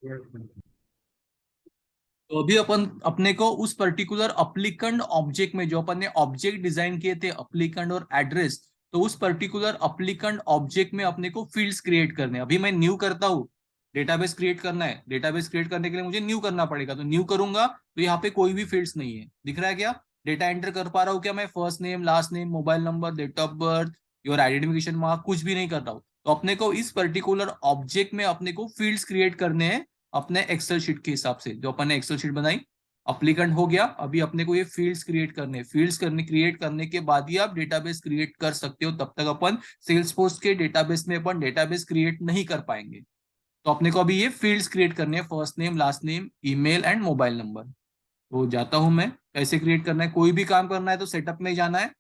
तो अभी अपन अपने को उस पर्टिकुलर अप्लीकेंट ऑब्जेक्ट में जो अपन ने ऑब्जेक्ट डिजाइन किए थे अप्लीकेंट और एड्रेस, तो उस पर्टिकुलर अप्लीकेंट ऑब्जेक्ट में अपने को फील्ड्स क्रिएट करने हैं। अभी मैं न्यू करता हूँ, डेटाबेस क्रिएट करना है, डेटाबेस क्रिएट करने के लिए मुझे न्यू करना पड़ेगा, तो न्यू करूंगा तो यहाँ पे कोई भी फील्ड्स नहीं है, दिख रहा है क्या? डेटा एंटर कर पा रहा हूँ क्या मैं? First name, last name, mobile number, date of birth, your identification mark, कुछ भी नहीं कर रहा हूँ। तो अपने को इस पर्टिकुलर ऑब्जेक्ट में अपने को फील्ड्स क्रिएट करने हैं अपने एक्सेल शीट के हिसाब से, जो अपन ने एक्सेल शीट बनाई। अप्लीकेंट हो गया, अभी अपने को ये फील्ड्स क्रिएट करने, फील्ड्स करने क्रिएट करने के बाद ही आप डेटाबेस क्रिएट कर सकते हो, तब तक अपन सेल्सफोर्स के डेटाबेस में अपन डेटाबेस क्रिएट नहीं कर पाएंगे। तो अपने को अभी ये फील्ड्स क्रिएट करने हैं, first name, last name, email and mobile number. तो जाता हूं मैं, कैसे क्रिएट करना है, कोई भी काम करना है तो सेटअप में जाना है,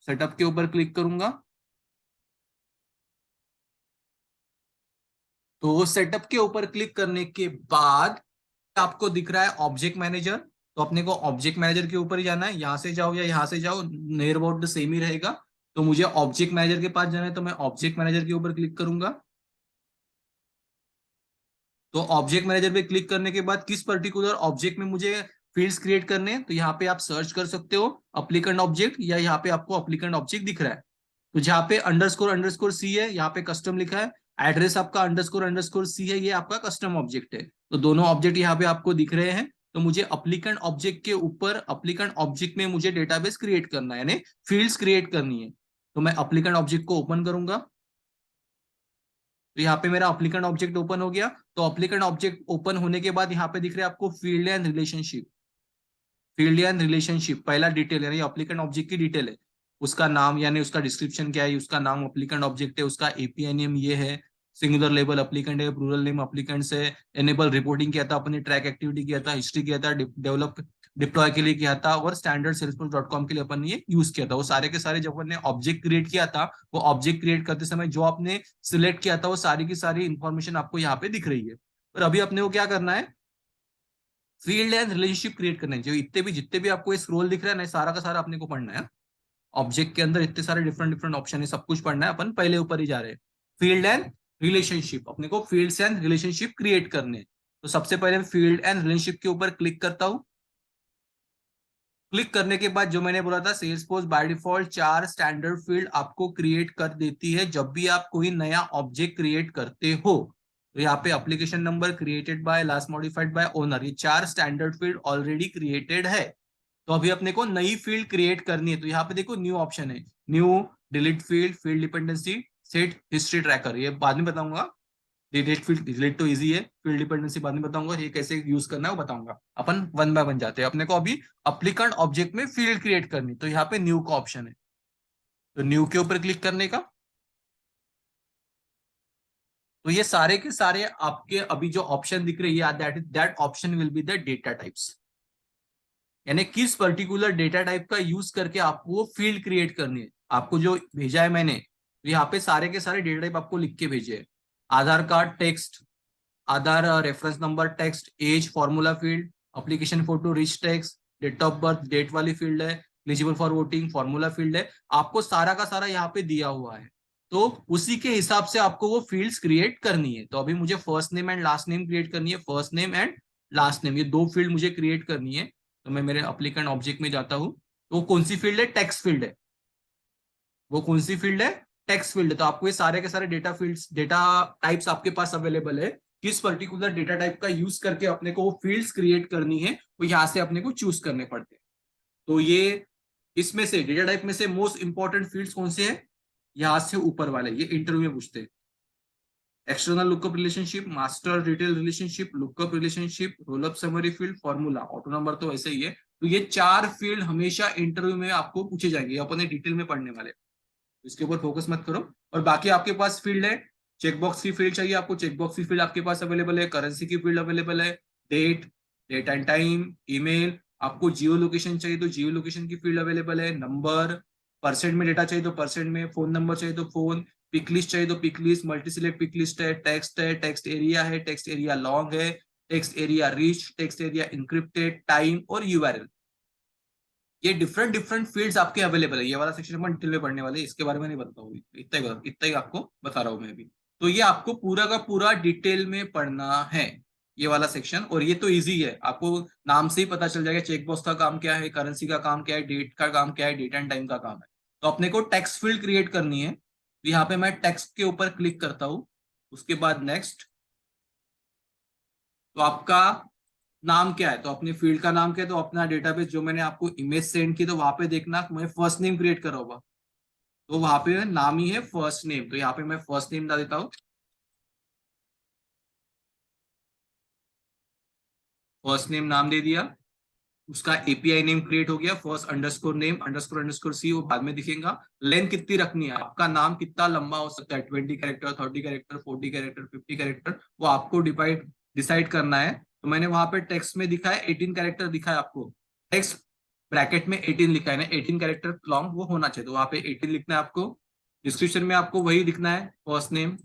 सेटअप के ऊपर क्लिक करूंगा। तो सेटअप के ऊपर क्लिक करने के बाद आपको दिख रहा है ऑब्जेक्ट मैनेजर, तो अपने को ऑब्जेक्ट मैनेजर के ऊपर ही जाना है, यहां से जाओ या यहां से जाओ, नियर अबाउट द सेम ही रहेगा। तो मुझे ऑब्जेक्ट मैनेजर के पास जाना है, तो मैं ऑब्जेक्ट मैनेजर के ऊपर क्लिक करूंगा। तो ऑब्जेक्ट मैनेजर पे क्लिक करने के बाद किस पर्टिकुलर ऑब्जेक्ट में मुझे फील्ड्स क्रिएट करने हैं, तो यहाँ पे आप सर्च कर सकते हो अप्लीकेंट ऑब्जेक्ट, या यहाँ पे आपको अप्लीकेंट ऑब्जेक्ट दिख रहा है। तो जहाँ पे अंडरस्कोर अंडरस्कोर सी है, यहाँ पे कस्टम लिखा है, एड्रेस आपका अंडरस्कोर अंडरस्कोर सी है, ये आपका कस्टम ऑब्जेक्ट है। तो दोनों ऑब्जेक्ट यहाँ पे आपको दिख रहे हैं। तो मुझे अप्लीकेंट ऑब्जेक्ट के ऊपर, अप्लीकेंट ऑब्जेक्ट में मुझे डेटाबेस क्रिएट करना है, यानी फील्ड्स क्रिएट करनी है। तो मैं अप्लीकेंट ऑब्जेक्ट को ओपन करूंगा, तो यहाँ पे मेरा अप्लीकेंट ऑब्जेक्ट ओपन हो गया। तो अप्लीकेंट ऑब्जेक्ट ओपन होने के बाद यहाँ पे दिख रहा है आपको field and relationship. Field and relationship, पहला डिटेल यानी अप्लीकेंट ऑब्जेक्ट की डिटेल है, उसका नाम यानी उसका डिस्क्रिप्शन क्या है, उसका नाम अप्लीकेंट ऑब्जेक्ट है, उसका एपीआई नेम ये है, सिंगुलर लेबल अप्लीकेंट है, प्लूरल नेम अप्लीकेंट से, एनेबल रिपोर्टिंग किया था अपने, ट्रैक एक्टिविटी किया था, हिस्ट्री किया था, डेवलप डिप्लॉय के लिए किया था, और स्टैंडर्ड salesforce.com के लिए अपन ने ये यूज किया था। वो सारे के सारे जब अपन ने ऑब्जेक्ट क्रिएट किया था, वो ऑब्जेक्ट क्रिएट करते समय जो आपने सिलेक्ट किया था वो सारी की सारी इंफॉर्मेशन आपको यहाँ पे दिख रही है। और अभी अपने को क्या करना है, फील्ड एंड रिलेशनशिप क्रिएट करना है। जो इतने भी जितने भी आपको इस रोल दिख रहा है ना, सारा का सारा अपने को पढ़ना है। ऑब्जेक्ट के अंदर इतने सारे डिफरेंट डिफरेंट ऑप्शन है, सब कुछ पढ़ना है, अपन पहले ऊपर ही जा रहे हैं। फील्ड एंड रिलेशनशिप, अपने को फील्ड्स एंड रिलेशनशिप क्रिएट करने हैं। तो सबसे पहले फील्ड एंड रिलेशनशिप के ऊपर क्लिक करता हूं। क्लिक करने के बाद जो मैंने बोला था, Salesforce by default 4 standard field आपको क्रिएट कर देती है जब भी आप कोई नया ऑब्जेक्ट क्रिएट करते हो। तो यहाँ पे application number, created by, last modified by, owner, ये 4 स्टैंडर्ड फील्ड ऑलरेडी क्रिएटेड है। तो अभी अपने को नई फील्ड क्रिएट करनी है, तो यहाँ पे देखो न्यू ऑप्शन है, new, delete field, field dependency, set history tracker, ये बाद में बताऊंगा। डिलीट फील्ड, डिलीट तो इजी है, फील्ड डिपेंडेंसी बाद में बताऊंगा, ये कैसे यूज करना है वो बताऊंगा। अपन वन बाय वन जाते हैं। अपने को अभी अप्लीकेंट ऑब्जेक्ट में फील्ड क्रिएट करनी, तो यहाँ पे न्यू का ऑप्शन है, तो न्यू के ऊपर क्लिक करने का। तो ये सारे के सारे आपके अभी जो ऑप्शन दिख रही है, that option will be the data types, यानी किस पर्टिकुलर डेटा टाइप का यूज करके आपको फील्ड क्रिएट करनी है। आपको जो भेजा है मैंने, तो यहाँ पे सारे के सारे डेटा टाइप आपको लिख के भेजे हैं। Aadhaar card text, Aadhaar reference number text, age formula field, application photo rich text, date of birth date वाली फील्ड है, eligible for voting formula field है। आपको सारा का सारा यहाँ पे दिया हुआ है, तो उसी के हिसाब से आपको वो फील्ड्स क्रिएट करनी है। तो अभी मुझे first name and last name create करनी है, first name and last name, ये दो फील्ड मुझे क्रिएट करनी है। तो मैं मेरे अप्लीकेंट ऑब्जेक्ट में जाता हूँ, तो कौन सी फील्ड है, टेक्स्ट फील्ड है। वो कौन सी फील्ड है, टेक्स्ट फील्ड है। तो आपको ये सारे के सारे डेटा फील्ड्स, डेटा टाइप्स आपके पास अवेलेबल है, किस पर्टिकुलर डेटा टाइप का यूज करके अपने को वो फील्ड्स क्रिएट करनी है, वो यहाँ से अपने को चूज करने पड़ते हैं। तो ये इसमें से डेटा टाइप में से मोस्ट इंपॉर्टेंट फील्ड्स कौन से हैं, यहाँ से ऊपर वाले, ये इंटरव्यू में पूछते हैं। External lookup relationship, master detail relationship, lookup relationship, rollup summary field, formula, auto number, तो ऐसे ही है। तो ये 4 फील्ड हमेशा इंटरव्यू में आपको पूछे जाएंगे, अपने डिटेल में पढ़ने वाले, इसके ऊपर फोकस मत करो। और बाकी आपके पास फील्ड है, चेकबॉक्स की फील्ड चाहिए आपको, चेकबॉक्स की फील्ड आपके पास अवेलेबल है, करेंसी की फील्ड अवेलेबल है, date, date and time, email, आपको जियो लोकेशन चाहिए तो जियो लोकेशन की फील्ड अवेलेबल है, नंबर, परसेंट में डेटा चाहिए तो परसेंट में, फोन नंबर चाहिए तो फोन, पिक लिस्ट चाहिए तो pick list, multi select pick list है, टेक्स्ट एरिया है, टेक्स्ट एरिया लॉन्ग है, text area rich, text area encrypted, time और यूआरएल। ये डिफरेंट डिफरेंट फील्ड्स आपके अवेलेबल है। ये वाला सेक्शन अपन डिटेल में पढ़ने वाले हैं, इसके बारे में नहीं बताऊंगी, इतना ही आपको बता रहा हूं मैं अभी। तो ये आपको पूरा का पूरा डिटेल में पढ़ना है। ये वाला सेक्शन। और ये तो इजी है, आपको नाम से ही पता चल जाएगा चेकबॉक्स का काम क्या है, करेंसी का काम क्या है, डेट का काम क्या है, डेट एंड टाइम का काम है। तो अपने को टेक्स्ट फील्ड क्रिएट करनी है, तो यहाँ पे मैं टेक्स्ट के ऊपर क्लिक करता हूँ। उसके बाद नेक्स्ट। तो आपका नाम क्या है, तो अपने फील्ड का नाम क्या है, तो अपना डेटाबेस जो मैंने आपको इमेज सेंड की तो वहां पे देखना मैं फर्स्ट नेम क्रिएट करा होगा, तो वहां पे नाम ही है फर्स्ट नेम, तो यहाँ पे मैं फर्स्ट नेम डाल देता हूँ। फर्स्ट नेम नाम दे दिया। उसका एपीआई नेम क्रिएट हो गया, first underscore name underscore underscore C, वो बाद में दिखेगा। लेंथ कितनी रखनी है, आपका नाम कितना लंबा हो सकता है, 20 कैरेक्टर, 30 कैरेक्टर, 40 कैरेक्टर, 50 कैरेक्टर, वो आपको डिसाइड करना है। तो मैंने वहां पे टेक्स्ट में दिखा है 18 कैरेक्टर दिखा है आपको, टेक्स्ट ब्रैकेट में 18 लिखा है ना, 18 कैरेक्टर लॉन्ग वो होना चाहिए, तो वहां पे 18 लिखना है आपको। डिस्क्रिप्शन में आपको वही लिखना है, फर्स्ट नेम।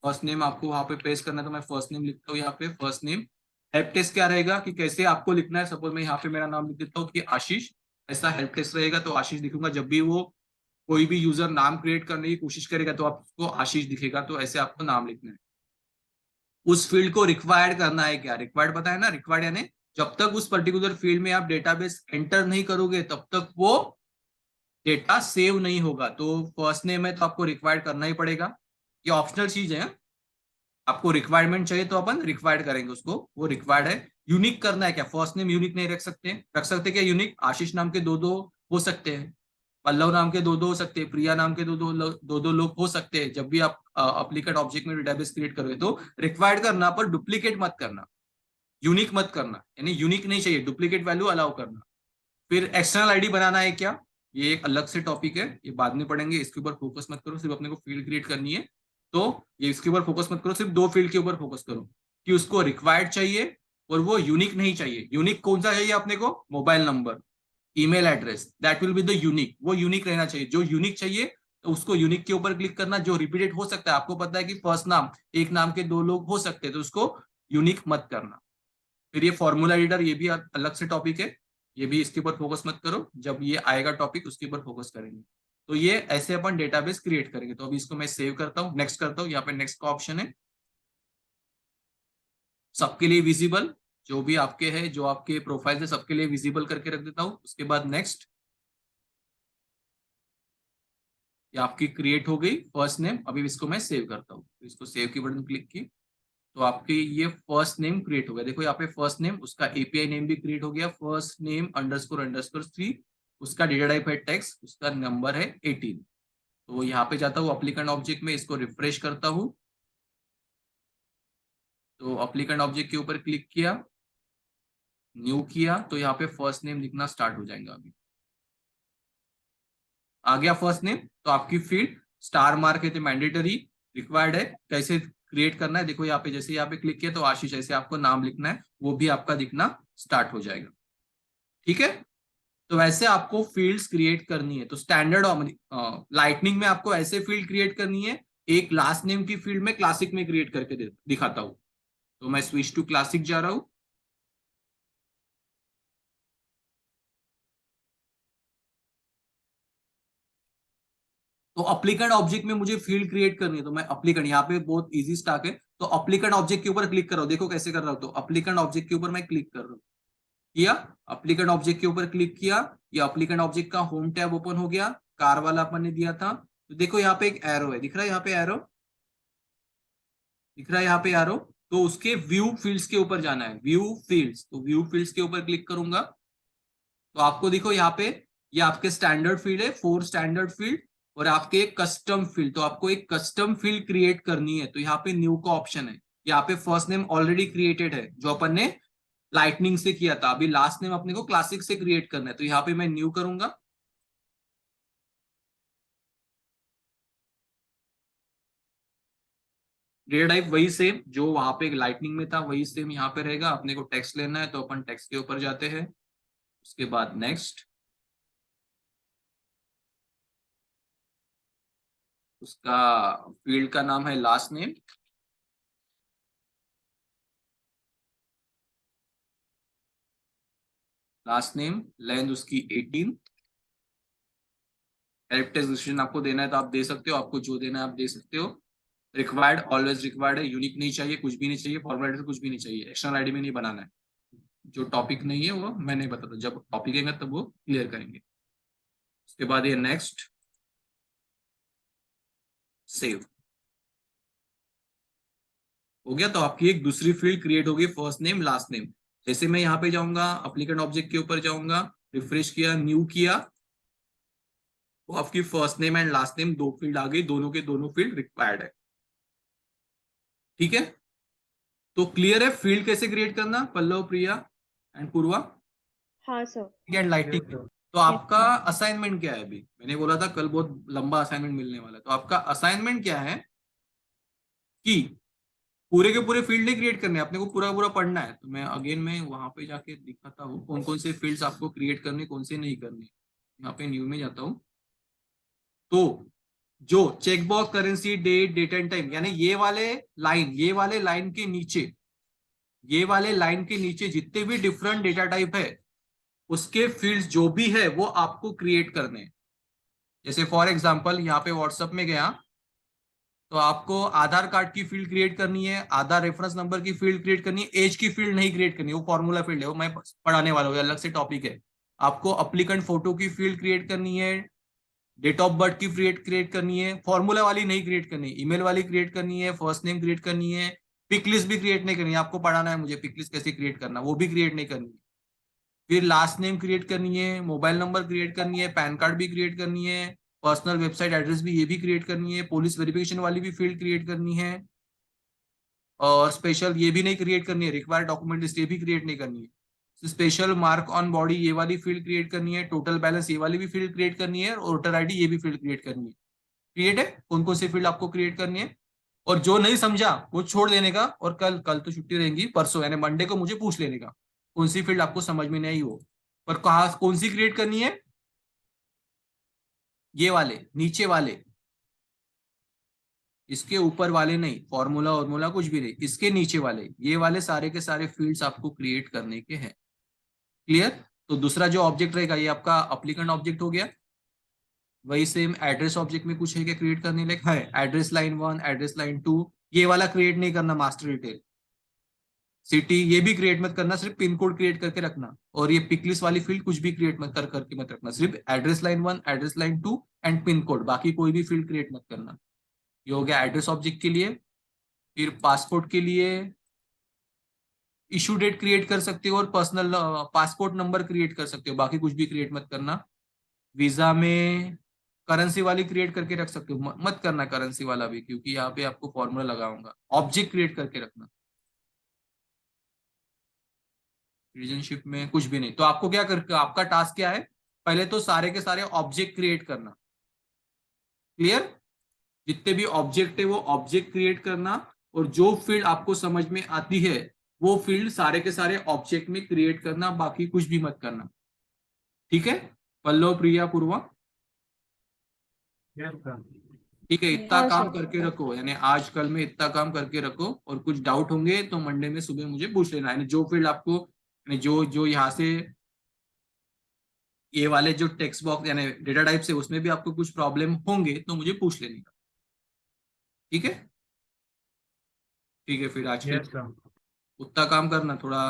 फर्स्ट नेम आपको वहां पे पेस्ट करना है, तो मैं फर्स्ट नेम लिखता हूँ यहाँ पे फर्स्ट नेम। हेल्प टेस्ट क्या रहेगा कि कैसे आपको लिखना है, सपोज मैं यहाँ पे मेरा नाम लिख देता हूँ कि आशीष, ऐसा हेल्प टेस्ट रहेगा, तो आशीष लिखूंगा। जब भी वो कोई भी यूजर नाम क्रिएट करने की कोशिश करेगा तो आपको आशीष दिखेगा, तो ऐसे आपको नाम लिखना है। उस फील्ड को रिक्वायर्ड करना है, क्या रिक्वायर्ड पता है ना, रिक्वायर्ड यानी जब तक उस पर्टिकुलर फील्ड में आप डेटाबेस एंटर नहीं करोगे तब तक वो डेटा सेव नहीं होगा। तो फर्स्ट नेम है तो आपको रिक्वायर्ड करना ही पड़ेगा, ये ऑप्शनल चीज है। आपको रिक्वायरमेंट चाहिए तो अपन रिक्वायर्ड करेंगे उसको, वो रिक्वायर्ड है। यूनिक करना है क्या, फर्स्ट नेम यूनिक नहीं रख सकते क्या यूनिक, आशीष नाम के दो दो हो सकते हैं, पल्लव नाम के दो दो हो सकते हैं, प्रिया नाम के दो दो लोग हो सकते हैं। जब भी आप अप्लीकेट ऑब्जेक्ट में डेटाबेस क्रिएट करोगे तो रिक्वायर्ड करना, पर डुप्लीकेट मत करना, यूनिक मत करना, यानी यूनिक नहीं चाहिए, डुप्लीकेट वैल्यू अलाउ करना। फिर एक्सटर्नल आईडी बनाना है क्या, ये एक अलग से टॉपिक है, ये बाद में पढ़ेंगे, इसके ऊपर फोकस मत करो, सिर्फ अपने को फील्ड क्रिएट करनी है। तो ये इसके ऊपर फोकस मत करो, सिर्फ दो फील्ड के ऊपर फोकस करो कि उसको रिक्वायर्ड चाहिए और वो यूनिक नहीं चाहिए। यूनिक कौन सा चाहिए अपने को, mobile number, email address, that will be the unique, वो यूनिक रहना चाहिए। जो यूनिक चाहिए तो उसको यूनिक के ऊपर क्लिक करना। जो रिपीटेड हो सकता है, आपको पता है कि फर्स्ट नाम एक नाम के दो लोग हो सकते हैं, तो उसको यूनिक मत करना। फिर ये फॉर्मूला एडिटर, ये भी अलग से टॉपिक है, ये भी इसके ऊपर फोकस मत करो, जब ये आएगा टॉपिक उसके ऊपर फोकस करेंगे। तो ये ऐसे अपन डेटाबेस क्रिएट करेंगे। तो अभी इसको मैं सेव करता हूँ, नेक्स्ट करता हूँ, यहाँ पे नेक्स्ट का ऑप्शन है, सबके लिए विजिबल, जो भी आपके है, जो आपके प्रोफाइल है सबके लिए विजिबल करके रख देता हूँ। उसके बाद नेक्स्ट, ये आपकी क्रिएट हो गई फर्स्ट नेम। अभी इसको मैं सेव करता हूँ, तो इसको सेव की बटन क्लिक की, तो आपके ये फर्स्ट नेम क्रिएट हो गया। देखो यहाँ पे फर्स्ट नेम, उसका एपीआई नेम भी क्रिएट हो गया, फर्स्ट नेम अंडरस्कोर अंडरस्कोर 3, उसका डेटा टाइप है टेक्स्ट, उसका नंबर है 18। तो यहाँ पे जाता हूँ अप्लीकेंट ऑब्जेक्ट में, इसको रिफ्रेश करता हूँ, तो अप्लीकेंट ऑब्जेक्ट के ऊपर क्लिक किया, न्यू किया, तो यहाँ पे फर्स्ट नेम लिखना स्टार्ट हो जाएगा। अभी आ गया फर्स्ट नेम, तो आपकी फील्ड स्टार मार्क है, तो मैंडेटरी रिक्वायर्ड है। कैसे क्रिएट करना है, देखो यहाँ पे जैसे यहाँ पे क्लिक किया तो आशीष ऐसे आपको नाम लिखना है, वो भी आपका दिखना स्टार्ट हो जाएगा। ठीक है, तो वैसे आपको फील्ड्स क्रिएट करनी है। तो स्टैंडर्ड लाइटनिंग में आपको ऐसे फील्ड क्रिएट करनी है। एक लास्ट नेम की फील्ड में क्लासिक में क्रिएट करके दिखाता हूं। तो मैं स्विच टू क्लासिक जा रहा हूं। तो अप्लीकेंट ऑब्जेक्ट में मुझे फील्ड क्रिएट करनी है, तो मैं अप्लीकेंट, यहाँ पे बहुत इजी स्टार्ट है, तो अप्लीकेंट ऑब्जेक्ट के ऊपर क्लिक कर रहा हूँ। देखो कैसे कर रहा हूँ, तो अप्लीकेंट ऑब्जेक्ट के ऊपर मैं क्लिक कर रहा हूँ, किया, अप्लीकेंट ऑब्जेक्ट के ऊपर क्लिक किया, ये अप्लीकेंट ऑब्जेक्ट का होम टैब ओपन हो गया, कार वाला अपन ने दिया था। तो देखो यहाँ पे एक एरो है, दिख रहा है यहाँ पे एरो, दिख रहा है यहाँ पे एरो, तो उसके व्यू फील्ड्स के ऊपर जाना है, व्यू फील्ड्स, तो व्यू फील्ड्स के ऊपर क्लिक करूंगा, तो आपको देखो यहाँ पे ये आपके स्टैंडर्ड फील्ड है, 4 स्टैंडर्ड फील्ड, और आपके एक कस्टम फील्ड, तो आपको एक कस्टम फील्ड क्रिएट करनी है, तो यहाँ पे न्यू का ऑप्शन है। यहाँ पे फर्स्ट नेम ऑलरेडी क्रिएटेड है जो अपन ने लाइटनिंग से किया था, अभी लास्ट नेम अपने को क्लासिक से क्रिएट करना है, तो यहाँ पे मैं न्यू करूंगा। डेटा टाइप वही सेम जो वहां पे लाइटनिंग में था, वही सेम यहाँ पे रहेगा। अपने को टेक्स्ट लेना है, तो अपन टेक्स्ट के ऊपर जाते हैं। उसके बाद नेक्स्ट, उसका फील्ड का नाम है last name, last name, length उसकी 18। हेल्प टेक्स्ट डिस्क्रिप्शन आपको देना है तो आप दे सकते हो, आपको जो देना है आप दे सकते हो। रिक्वायर्ड ऑलवेज रिक्वायर्ड है, यूनिक नहीं चाहिए, कुछ भी नहीं चाहिए, फॉर्मेट कुछ भी नहीं चाहिए, एक्सटर्नल आईडी में नहीं बनाना है। जो टॉपिक नहीं है वो मैं नहीं बताता, जब टॉपिक आएगा तब वो क्लियर करेंगे। उसके बाद ये नेक्स्ट सेव हो गया। तो आपकी एक दूसरी फील्ड क्रिएट होगी, फर्स्ट नेम लास्ट नेम। जैसे मैं यहाँ पे जाऊंगा, अप्लीकेंट ऑब्जेक्ट के ऊपर जाऊंगा, रिफ्रेश किया, न्यू किया, तो आपकी first name and last name दो फील्ड आ गई, दोनों के दोनों फील्ड रिक्वायर्ड है। ठीक है, तो क्लियर है फील्ड कैसे क्रिएट करना, पल्लव, प्रिया एंड पूर्वा? हाँ सर। And lighting. तो आपका असाइनमेंट क्या है? अभी मैंने बोला था कल बहुत लंबा असाइनमेंट मिलने वाला है, तो आपका असाइनमेंट क्या है कि पूरे के पूरे फील्ड नहीं क्रिएट करने, अपने को पूरा पूरा पढ़ना है। तो मैं अगेन मैं वहां पे जाके दिखाता हूँ कौन कौन से फील्ड्स आपको क्रिएट करने, कौन से नहीं करने। यहाँ पे न्यू में जाता हूँ, तो जो checkbox currency date date and time, यानी ये वाले लाइन के नीचे, ये वाले लाइन के नीचे जितने भी डिफरेंट डेटा टाइप है उसके फील्ड्स जो भी है वो आपको क्रिएट करने हैं। जैसे फॉर एग्जांपल यहाँ पे व्हाट्सएप में गया, तो आपको आधार कार्ड की फील्ड क्रिएट करनी है, आधार रेफरेंस नंबर की फील्ड क्रिएट करनी है, एज की फील्ड नहीं क्रिएट करनी है, वो फॉर्मूला फील्ड है, वो मैं पढ़ाने वाला हूँ, अलग से टॉपिक है। आपको अप्लीकेंट फोटो की फील्ड क्रिएट करनी है, डेट ऑफ बर्थ की क्रिएट करनी है, फॉर्मूला वाली नहीं क्रिएट करनी, ईमेल वाली क्रिएट करनी है, फर्स्ट नेम क्रिएट करनी है, पिक लिस्ट भी क्रिएट नहीं करनी है, आपको पढ़ाना है मुझे पिक लिस्ट कैसे क्रिएट करना, वो भी क्रिएट नहीं करनी है। फिर लास्ट नेम क्रिएट करनी है, मोबाइल नंबर क्रिएट करनी है, पैन कार्ड भी क्रिएट करनी है, पर्सनल वेबसाइट एड्रेस भी ये भी क्रिएट करनी है, पुलिस वेरिफिकेशन वाली भी फील्ड क्रिएट करनी है, और स्पेशल ये भी नहीं क्रिएट करनी है, रिक्वायर्ड डॉक्यूमेंट लिस्ट ये भी क्रिएट नहीं करनी है, स्पेशल मार्क ऑन बॉडी ये वाली फील्ड क्रिएट करनी है, टोटल बैलेंस ये वाली भी फील्ड क्रिएट करनी है, और वोटर आईडी ये भी फील्ड क्रिएट करनी है। क्रिएट है, कौन कौन सी फील्ड आपको क्रिएट करनी है, और जो नहीं समझा वो छोड़ देने का, और कल कल तो छुट्टी रहेगी, परसों यानी मंडे को मुझे पूछ लेने का कौन सी फील्ड आपको समझ में नहीं आई हो। पर कहा कौन सी क्रिएट करनी है, ये वाले नीचे वाले, इसके ऊपर वाले नहीं, फॉर्मूला वॉर्मूला कुछ भी नहीं, इसके नीचे वाले, ये वाले सारे के सारे फील्ड्स आपको क्रिएट करने के हैं। क्लियर? तो दूसरा जो ऑब्जेक्ट रहेगा ये आपका अप्लीकेंट ऑब्जेक्ट हो गया। वही सेम एड्रेस ऑब्जेक्ट में कुछ है क्या क्रिएट करने लायक? है, एड्रेस लाइन 1, एड्रेस लाइन 2, ये वाला क्रिएट नहीं करना, मास्टर डिटेल सिटी ये भी क्रिएट मत करना, सिर्फ पिन कोड क्रिएट करके रखना, और ये पिकलिस्ट वाली फील्ड कुछ भी क्रिएट मत करके मत रखना, सिर्फ address line 1, address line 2 and pin code, बाकी कोई भी फील्ड क्रिएट मत करना। ये हो गया एड्रेस ऑब्जेक्ट के लिए। फिर पासपोर्ट के लिए इशू डेट क्रिएट कर सकते हो और पर्सनल पासपोर्ट नंबर क्रिएट कर सकते हो, बाकी कुछ भी क्रिएट मत करना। वीजा में करेंसी वाली क्रिएट करके रख सकते हो, मत करना करेंसी वाला भी, क्योंकि यहाँ पे आपको फॉर्मूला लगाऊंगा। ऑब्जेक्ट क्रिएट करके रखना। रिलेशनशिप में कुछ भी नहीं। तो आपको क्या कर, आपका टास्क क्या है, पहले तो सारे के सारे ऑब्जेक्ट क्रिएट करना। क्लियर? जितने भी ऑब्जेक्ट है वो ऑब्जेक्ट क्रिएट करना, और जो फील्ड आपको समझ में आती है वो फील्ड सारे के सारे ऑब्जेक्ट में क्रिएट करना, बाकी कुछ भी मत करना। ठीक है पल्लव, प्रिया, पूर्वा? ठीक है, इतना हाँ काम सर। करके रखो, यानी आज कल में इतना काम करके रखो, और कुछ डाउट होंगे तो मंडे में सुबह मुझे पूछ लेना, यानी जो फील्ड आपको, यानी जो जो यहाँ से ये वाले जो टेक्स्ट बॉक्स यानी डेटा टाइप से उसमें भी आपको कुछ प्रॉब्लम होंगे तो मुझे पूछ लेने का। ठीक है? ठीक है, फिर आज के उतना काम करना थोड़ा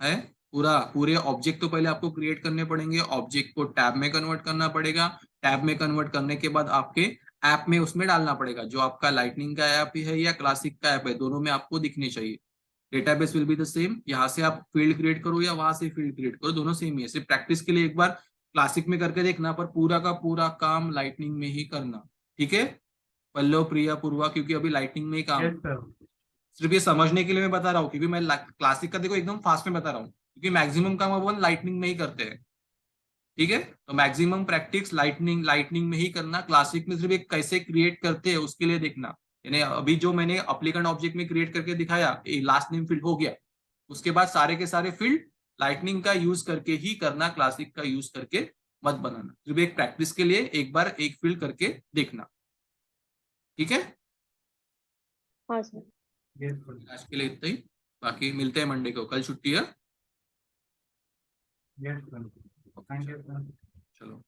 है। पूरे ऑब्जेक्ट तो पहले आपको क्रिएट करने पड़ेंगे, ऑब्जेक्ट को टैब में कन्वर्ट करना पड़ेगा, टैब में कन्वर्ट करने के बाद आपके ऐप में उसमें डालना पड़ेगा, जो आपका लाइटनिंग का ऐप है या क्लासिक का ऐप है, दोनों में आपको दिखने चाहिए। Database will be the same, यहाँ से आप फील्ड क्रिएट करो या वहां से फील्ड क्रिएट करो, दोनों सेम ही है। सिर्फ प्रैक्टिस के लिए एक बार क्लासिक में करके देखना, पर पूरा का पूरा काम लाइटनिंग में ही करना। ठीक है पल्लव, प्रिया, पूर्वा? क्योंकि अभी लाइटनिंग में ही काम, सिर्फ ये समझने के लिए मैं बता रहा हूँ, क्योंकि मैं क्लासिक का देखो एकदम फास्ट में बता रहा हूँ, क्योंकि मैक्सिमम काम अपन लाइटनिंग में ही करते हैं। ठीक है, तो मैक्सिमम प्रैक्टिस लाइटनिंग लाइटनिंग में ही करना, क्लासिक में सिर्फ एक कैसे क्रिएट करते हैं उसके लिए देखना। यानी अभी जो मैंने अप्लीकेंट ऑब्जेक्ट में क्रिएट करके दिखाया, लास्ट नेम फील्ड हो गया, उसके बाद सारे के सारे फील्ड लाइटनिंग का यूज करके ही करना, क्लासिक का यूज करके मत बनाना। सिर्फ एक प्रैक्टिस के लिए एक बार एक फील्ड करके देखना। ठीक है, हाँ सर। आज के लिए इतना ही, बाकी मिलते हैं मंडे को, कल छुट्टी है। चलो।